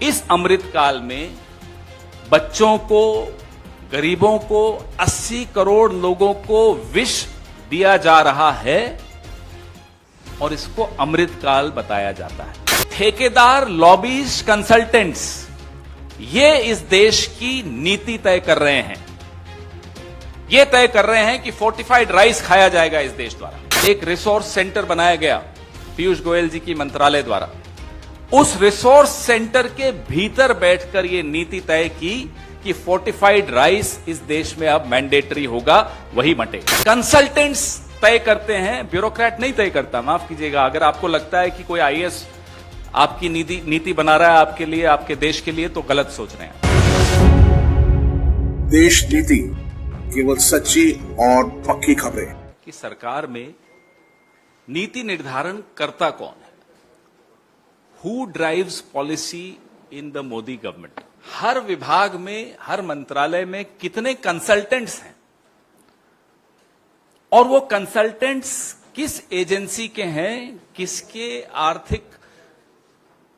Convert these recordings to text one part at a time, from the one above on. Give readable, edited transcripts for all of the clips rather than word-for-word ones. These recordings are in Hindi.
इस अमृत काल में बच्चों को, गरीबों को, 80 करोड़ लोगों को विष दिया जा रहा है और इसको अमृत काल बताया जाता है। ठेकेदार, लॉबीज, कंसल्टेंट्स ये इस देश की नीति तय कर रहे हैं। ये तय कर रहे हैं कि फोर्टिफाइड राइस खाया जाएगा इस देश द्वारा। एक रिसोर्स सेंटर बनाया गया पीयूष गोयल जी की मंत्रालय द्वारा। उस रिसोर्स सेंटर के भीतर बैठकर यह नीति तय की कि फोर्टिफाइड राइस इस देश में अब मैंडेटरी होगा, वही बंटेगा। कंसल्टेंट्स तय करते हैं, ब्यूरोक्रेट नहीं तय करता। माफ कीजिएगा, अगर आपको लगता है कि कोई आईएएस आपकी नीति बना रहा है आपके लिए, आपके देश के लिए, तो गलत सोच रहे हैं। देश नीति केवल सच्ची और पक्की खबरें। कि सरकार में नीति निर्धारण करता कौन है? Who drives policy in the Modi government? हर विभाग में, हर मंत्रालय में कितने कंसल्टेंट्स हैं और वो कंसल्टेंट्स किस एजेंसी के हैं, किसके आर्थिक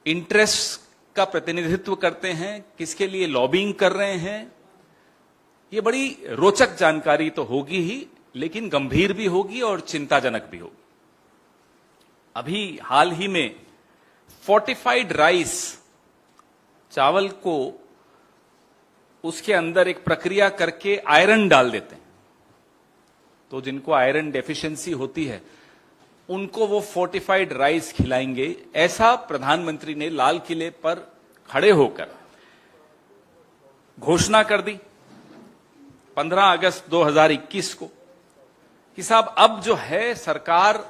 इंटरेस्ट का प्रतिनिधित्व करते हैं, किसके लिए लॉबिंग कर रहे हैं? ये बड़ी रोचक जानकारी तो होगी ही, लेकिन गंभीर भी होगी और चिंताजनक भी होगी। अभी हाल ही में फोर्टिफाइड राइस, चावल को उसके अंदर एक प्रक्रिया करके आयरन डाल देते हैं, तो जिनको आयरन डेफिशिएंसी होती है उनको वो फोर्टिफाइड राइस खिलाएंगे, ऐसा प्रधानमंत्री ने लाल किले पर खड़े होकर घोषणा कर दी 15 अगस्त 2021 को कि साहब अब जो है सरकार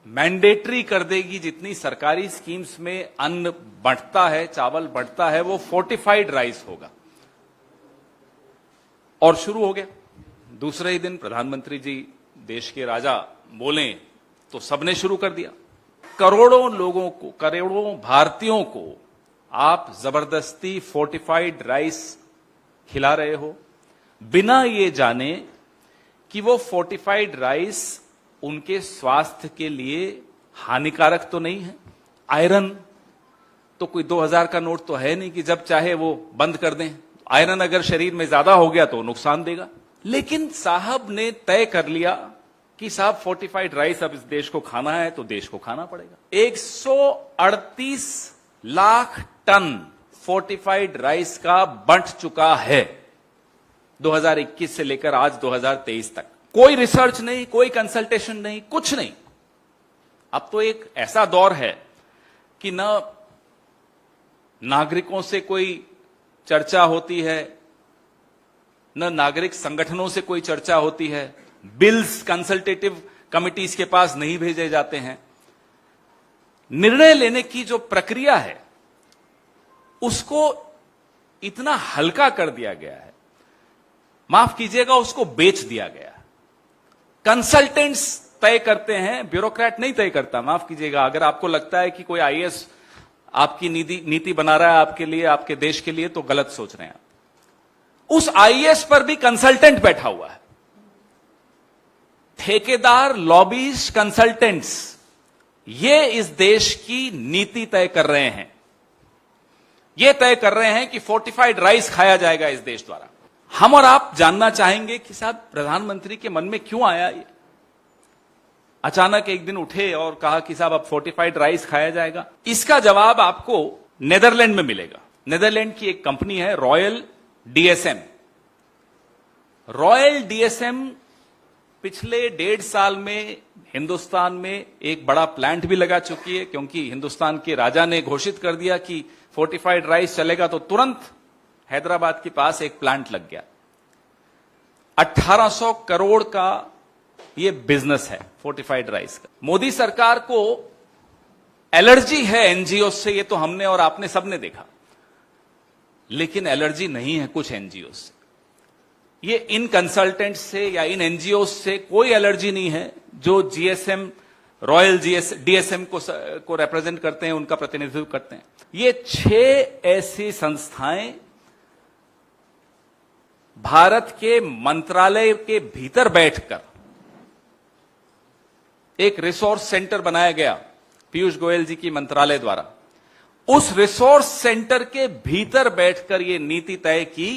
मैंडेटरी कर देगी, जितनी सरकारी स्कीम्स में अन्न बंटता है, चावल बंटता है, वो फोर्टिफाइड राइस होगा। और शुरू हो गया। दूसरे ही दिन प्रधानमंत्री जी देश के राजा बोले तो सबने शुरू कर दिया। करोड़ों लोगों को, करोड़ों भारतीयों को आप जबरदस्ती फोर्टिफाइड राइस खिला रहे हो, बिना ये जाने कि वो फोर्टिफाइड राइस उनके स्वास्थ्य के लिए हानिकारक तो नहीं है। आयरन तो कोई 2000 का नोट तो है नहीं कि जब चाहे वो बंद कर दें। आयरन अगर शरीर में ज्यादा हो गया तो नुकसान देगा। लेकिन साहब ने तय कर लिया कि साहब फोर्टिफाइड राइस अब इस देश को खाना है तो देश को खाना पड़ेगा। 138 लाख टन फोर्टिफाइड राइस का बंट चुका है 2021 से लेकर आज 2023 तक। कोई रिसर्च नहीं, कोई कंसल्टेशन नहीं, कुछ नहीं। अब तो एक ऐसा दौर है कि न नागरिकों से कोई चर्चा होती है, न नागरिक संगठनों से कोई चर्चा होती है, बिल्स कंसल्टेटिव कमिटीज के पास नहीं भेजे जाते हैं। निर्णय लेने की जो प्रक्रिया है उसको इतना हल्का कर दिया गया है, माफ कीजिएगा, उसको बेच दिया गया है। कंसल्टेंट्स तय करते हैं, ब्यूरोक्रेट नहीं तय करता। माफ कीजिएगा, अगर आपको लगता है कि कोई आईएएस आपकी नीति बना रहा है आपके लिए, आपके देश के लिए, तो गलत सोच रहे हैं आप। उस आईएएस पर भी कंसल्टेंट बैठा हुआ है। ठेकेदार, लॉबीज, कंसल्टेंट्स ये इस देश की नीति तय कर रहे हैं। ये तय कर रहे हैं कि फोर्टिफाइड राइस खाया जाएगा इस देश द्वारा। हम और आप जानना चाहेंगे कि साहब प्रधानमंत्री के मन में क्यों आया ये? अचानक एक दिन उठे और कहा कि साहब अब फोर्टिफाइड राइस खाया जाएगा। इसका जवाब आपको नेदरलैंड में मिलेगा। नेदरलैंड की एक कंपनी है रॉयल डीएसएम। रॉयल डीएसएम पिछले 1.5 साल में हिंदुस्तान में एक बड़ा प्लांट भी लगा चुकी है, क्योंकि हिंदुस्तान के राजा ने घोषित कर दिया कि फोर्टिफाइड राइस चलेगा, तो तुरंत हैदराबाद के पास एक प्लांट लग गया। 1800 करोड़ का ये बिजनेस है फोर्टिफाइड राइस का। मोदी सरकार को एलर्जी है एनजीओ से, ये तो हमने और आपने सबने देखा, लेकिन एलर्जी नहीं है कुछ एनजीओ से। ये इन कंसल्टेंट से या इन एनजीओ से कोई एलर्जी नहीं है जो जीएसएम, रॉयल डीएसएम को रिप्रेजेंट करते हैं, उनका प्रतिनिधित्व करते हैं। ये 6 ऐसी संस्थाएं भारत के मंत्रालय के भीतर बैठकर एक रिसोर्स सेंटर बनाया गया पीयूष गोयल जी की मंत्रालय द्वारा। उस रिसोर्स सेंटर के भीतर बैठकर यह नीति तय की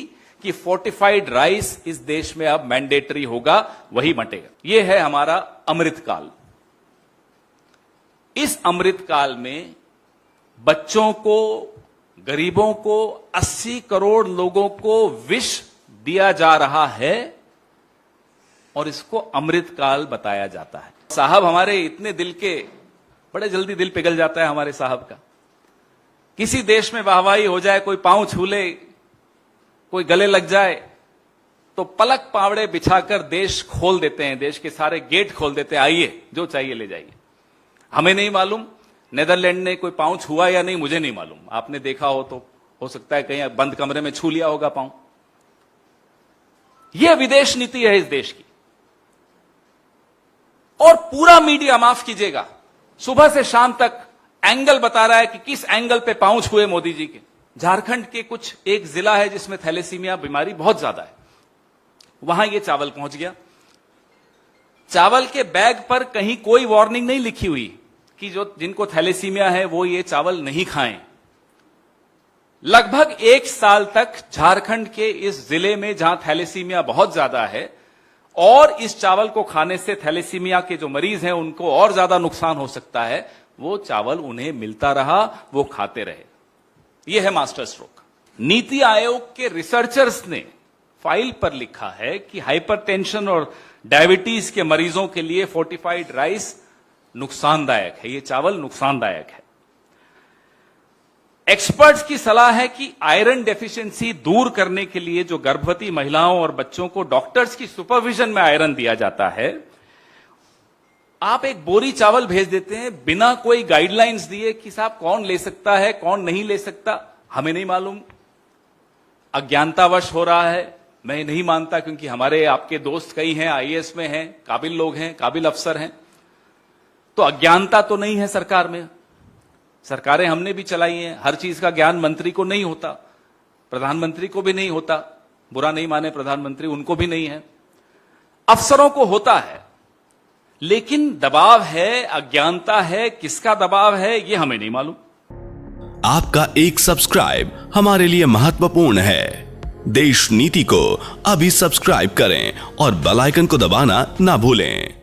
कि फोर्टिफाइड राइस इस देश में अब मैंडेटरी होगा, वही बंटेगा। यह है हमारा अमृतकाल। इस अमृतकाल में बच्चों को, गरीबों को, 80 करोड़ लोगों को विष दिया जा रहा है और इसको अमृतकाल बताया जाता है। साहब हमारे इतने दिल के, बड़े जल्दी दिल पिघल जाता है हमारे साहब का। किसी देश में वाहवाही हो जाए, कोई पांव छू ले, कोई गले लग जाए, तो पलक पावड़े बिछाकर देश खोल देते हैं, देश के सारे गेट खोल देते हैं, आइए जो चाहिए ले जाइए। हमें नहीं मालूम नेदरलैंड ने कोई पांव छुआ या नहीं, मुझे नहीं मालूम। आपने देखा हो तो हो सकता है कहीं बंद कमरे में छू लिया होगा पांव। यह विदेश नीति है इस देश की। और पूरा मीडिया, माफ कीजिएगा, सुबह से शाम तक एंगल बता रहा है कि किस एंगल पे पांव छुए मोदी जी के। झारखंड के कुछ एक जिला है जिसमें थैलेसीमिया बीमारी बहुत ज्यादा है, वहां यह चावल पहुंच गया। चावल के बैग पर कहीं कोई वार्निंग नहीं लिखी हुई कि जो जिनको थैलेसीमिया है वो ये चावल नहीं खाएं। लगभग 1 साल तक झारखंड के इस जिले में जहां थैलेसीमिया बहुत ज्यादा है और इस चावल को खाने से थैलेसीमिया के जो मरीज हैं उनको और ज्यादा नुकसान हो सकता है, वो चावल उन्हें मिलता रहा, वो खाते रहे। यह है मास्टर स्ट्रोक। नीति आयोग के रिसर्चर्स ने फाइल पर लिखा है कि हाइपरटेंशन और डायबिटीज के मरीजों के लिए फोर्टिफाइड राइस नुकसानदायक है, यह चावल नुकसानदायक है। एक्सपर्ट्स की सलाह है कि आयरन डेफिशिएंसी दूर करने के लिए जो गर्भवती महिलाओं और बच्चों को डॉक्टर्स की सुपरविजन में आयरन दिया जाता है, आप एक बोरी चावल भेज देते हैं बिना कोई गाइडलाइंस दिए कि साहब कौन ले सकता है, कौन नहीं ले सकता, हमें नहीं मालूम, अज्ञानतावश हो रहा है। मैं नहीं मानता, क्योंकि हमारे आपके दोस्त कई हैं, आईएएस में हैं, काबिल लोग हैं, काबिल अफसर हैं, तो अज्ञानता तो नहीं है सरकार में। सरकारें हमने भी चलाई हैं, हर चीज का ज्ञान मंत्री को नहीं होता, प्रधानमंत्री को भी नहीं होता, बुरा नहीं माने प्रधानमंत्री, उनको भी नहीं है, अफसरों को होता है, लेकिन दबाव है, अज्ञानता है, किसका दबाव है ये हमें नहीं मालूम। आपका एक सब्सक्राइब हमारे लिए महत्वपूर्ण है। देश नीति को अभी सब्सक्राइब करें और बेल आइकन को दबाना ना भूलें।